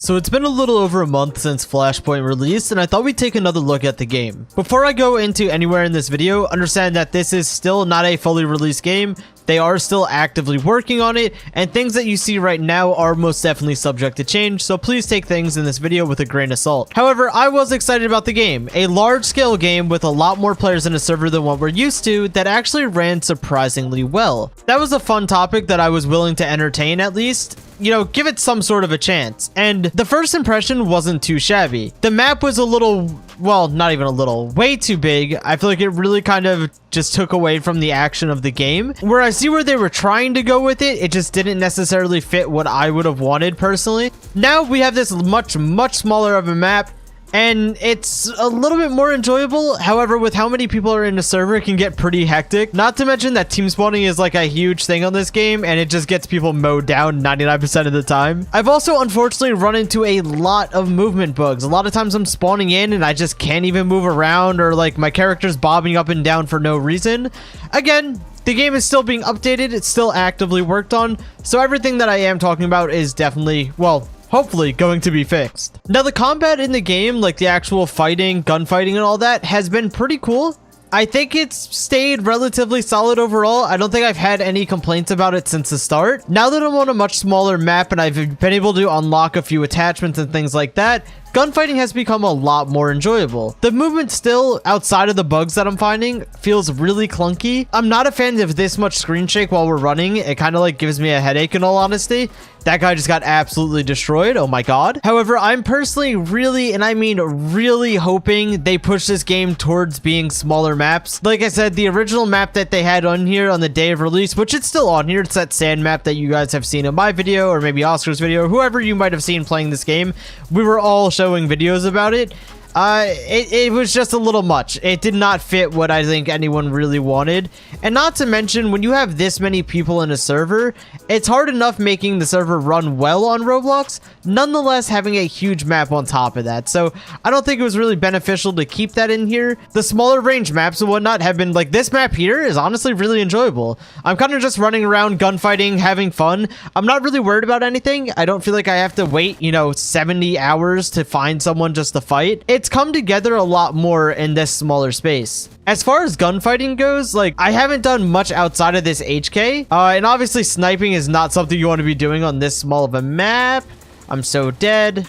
So it's been a little over a month since Flashpoint released, and I thought we'd take another look at the game. Before I go into anywhere in this video, understand that this is still not a fully released game. They are still actively working on it, and things that you see right now are most definitely subject to change, so please take things in this video with a grain of salt. However, I was excited about the game. A large-scale game with a lot more players in a server than what we're used to that actually ran surprisingly well. That was a fun topic that I was willing to entertain at least. You know, give it some sort of a chance. And the first impression wasn't too shabby. The map was a little, well, not even a little, way too big. I feel like it really kind of just took away from the action of the game. Where I see where they were trying to go with it, it just didn't necessarily fit what I would have wanted personally. Now we have this much smaller of a map, and it's a little bit more enjoyable. However, with how many people are in a server, it can get pretty hectic. Not to mention that team spawning is like a huge thing on this game, and it just gets people mowed down 99% of the time. I've also unfortunately run into a lot of movement bugs. A lot of times I'm spawning in and I just can't even move around, or like my character's bobbing up and down for no reason. Again, the game is still being updated. It's still actively worked on. So everything that I am talking about is definitely, well, hopefully going to be fixed. Now, the combat in the game, like the actual fighting, gunfighting and all that, has been pretty cool. I think it's stayed relatively solid overall. I don't think I've had any complaints about it since the start. Now that I'm on a much smaller map and I've been able to unlock a few attachments and things like that, gunfighting has become a lot more enjoyable. The movement still, outside of the bugs that I'm finding, feels really clunky. I'm not a fan of this much screen shake while we're running. It kind of like gives me a headache in all honesty. That guy just got absolutely destroyed. Oh my god. However, I'm personally really, and I mean really, hoping they push this game towards being smaller maps. Like I said, the original map that they had on here on the day of release, which it's still on here, it's that sand map that you guys have seen in my video, or maybe Oscar's video, or whoever you might have seen playing this game. We were all showing videos about it. It was just a little much. It did not fit what I think anyone really wanted. And not to mention, when you have this many people in a server, it's hard enough making the server run well on Roblox, nonetheless having a huge map on top of that. So I don't think it was really beneficial to keep that in here. The smaller range maps and whatnot have been, like, this map here is honestly really enjoyable. I'm kind of just running around gunfighting, having fun. I'm not really worried about anything. I don't feel like I have to wait, you know, 70 hours to find someone just to fight. It's come together a lot more in this smaller space. As far as gunfighting goes, like, I haven't done much outside of this HK, and obviously sniping is not something you want to be doing on this small of a map. I'm so dead.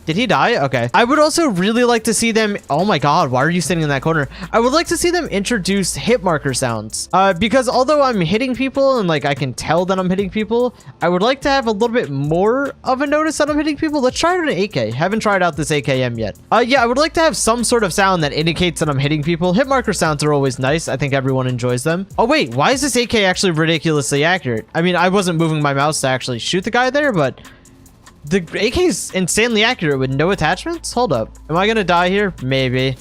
Did he die? Okay. I would also really like to see them... Oh my god, why are you sitting in that corner? I would like to see them introduce hit marker sounds. Because although I'm hitting people and like I can tell that I'm hitting people, I would like to have a little bit more of a notice that I'm hitting people. Let's try it on an AK. Haven't tried out this AKM yet. Yeah, I would like to have some sort of sound that indicates that I'm hitting people. Hit marker sounds are always nice. I think everyone enjoys them. Oh wait, why is this AK actually ridiculously accurate? I mean, I wasn't moving my mouse to actually shoot the guy there, but... the AK is insanely accurate with no attachments? Hold up. Am I gonna die here? Maybe.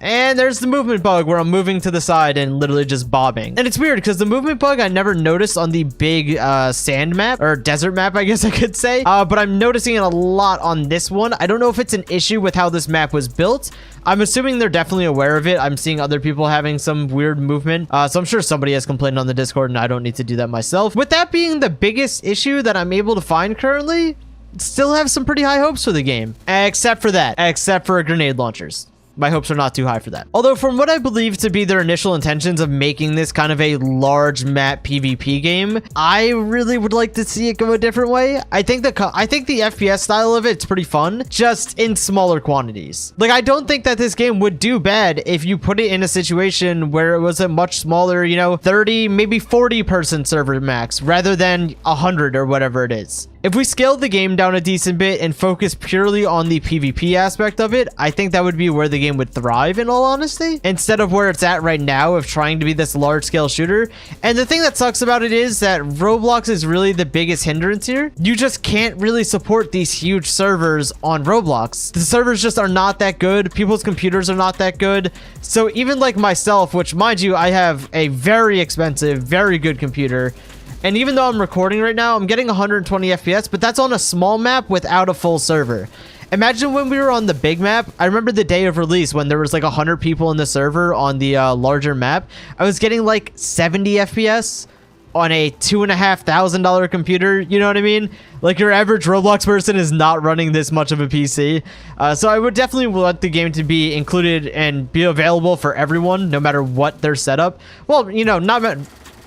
And there's the movement bug where I'm moving to the side and literally just bobbing. And it's weird because the movement bug I never noticed on the big sand map, or desert map, I guess I could say. But I'm noticing it a lot on this one. I don't know if it's an issue with how this map was built. I'm assuming they're definitely aware of it. I'm seeing other people having some weird movement. So I'm sure somebody has complained on the Discord and I don't need to do that myself. With that being the biggest issue that I'm able to find currently, still have some pretty high hopes for the game, except for grenade launchers. My hopes are not too high for that. Although from what I believe to be their initial intentions of making this kind of a large map PvP game, I really would like to see it go a different way. I think the FPS style of it's pretty fun, just in smaller quantities. Like, I don't think that this game would do bad if you put it in a situation where it was a much smaller, you know, 30, maybe 40 person server max rather than 100 or whatever it is. If we scaled the game down a decent bit and focus purely on the PvP aspect of it, I think that would be where the game would thrive, in all honesty, instead of where it's at right now of trying to be this large-scale shooter. And the thing that sucks about it is that Roblox is really the biggest hindrance here. You just can't really support these huge servers on Roblox. The servers just are not that good. People's computers are not that good. So even like myself, which, mind you, I have a very expensive, very good computer, and even though I'm recording right now, I'm getting 120 FPS, but that's on a small map without a full server. Imagine when we were on the big map. I remember the day of release when there was like 100 people in the server on the larger map. I was getting like 70 FPS on a $2,500 computer. You know what I mean? Like, your average Roblox person is not running this much of a PC. So I would definitely want the game to be included and be available for everyone, no matter what their setup. Well, you know, not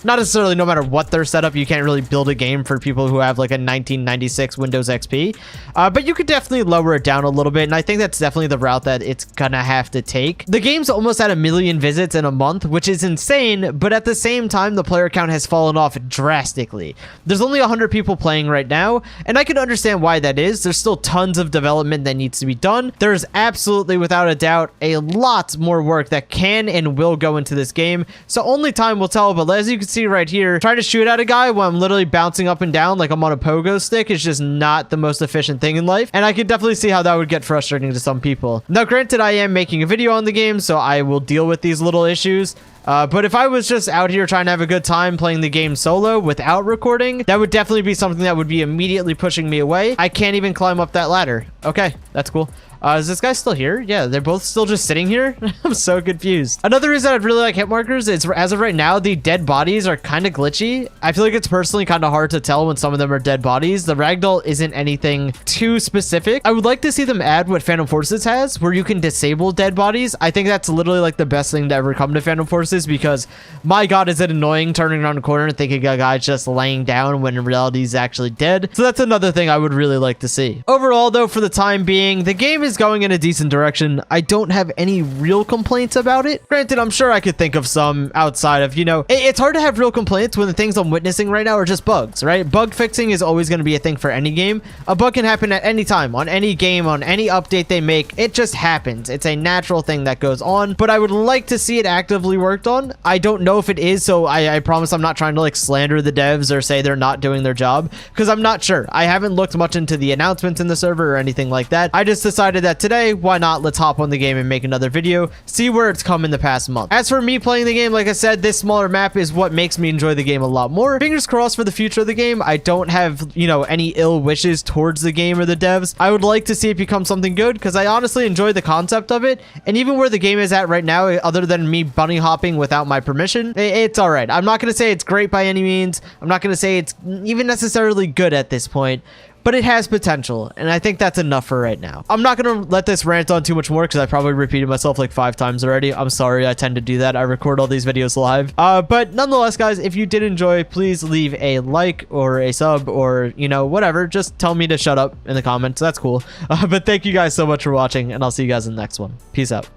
necessarily no matter what their setup. You can't really build a game for people who have like a 1996 Windows XP. But you could definitely lower it down a little bit. And I think that's definitely the route that it's gonna have to take. The game's almost at 1 million visits in a month, which is insane. But at the same time, the player count has fallen off drastically. There's only 100 people playing right now. And I can understand why that is. There's still tons of development that needs to be done. There's absolutely, without a doubt, a lot more work that can and will go into this game. So only time will tell. But as you can see right here, trying to shoot at a guy while I'm literally bouncing up and down like I'm on a pogo stick is just not the most efficient thing in life, and I could definitely see how that would get frustrating to some people. Now granted, I am making a video on the game, so I will deal with these little issues. But if I was just out here trying to have a good time playing the game solo without recording, that would definitely be something that would be immediately pushing me away. I can't even climb up that ladder. Okay, that's cool. Is this guy still here? Yeah, they're both still just sitting here. I'm so confused. Another reason I'd really like hit markers is, as of right now, the dead bodies are kind of glitchy. I feel like it's personally kind of hard to tell when some of them are dead bodies. The ragdoll isn't anything too specific. I would like to see them add what Phantom Forces has, where you can disable dead bodies. I think that's literally like the best thing to ever come to Phantom Forces, because my god, is it annoying turning around a corner and thinking a guy's just laying down when in reality he's actually dead. So that's another thing I would really like to see. Overall though, for the time being, the game is going in a decent direction. I don't have any real complaints about it. Granted, I'm sure I could think of some outside of, you know, it's hard to have real complaints when the things I'm witnessing right now are just bugs, right? Bug fixing is always going to be a thing for any game. A bug can happen at any time, on any game, on any update they make. It just happens. It's a natural thing that goes on, but I would like to see it actively worked on. I don't know if it is, so I promise I'm not trying to like slander the devs or say they're not doing their job, because I'm not sure. I haven't looked much into the announcements in the server or anything like that. I just decided that today, why not? Let's hop on the game and make another video, see where it's come in the past month. As for me playing the game, like I said, this smaller map is what makes me enjoy the game a lot more. Fingers crossed for the future of the game. I don't have, you know, any ill wishes towards the game or the devs. I would like to see it become something good, because I honestly enjoy the concept of it. And even where the game is at right now, other than me bunny hopping without my permission, it's all right. I'm not going to say it's great by any means. I'm not going to say it's even necessarily good at this point, but it has potential, and I think that's enough for right now. I'm not going to let this rant on too much more, because I probably repeated myself like 5 times already. I'm sorry, I tend to do that. I record all these videos live. But nonetheless, guys, if you did enjoy, please leave a like or a sub or, you know, whatever. Just tell me to shut up in the comments. That's cool. But thank you guys so much for watching, and I'll see you guys in the next one. Peace out.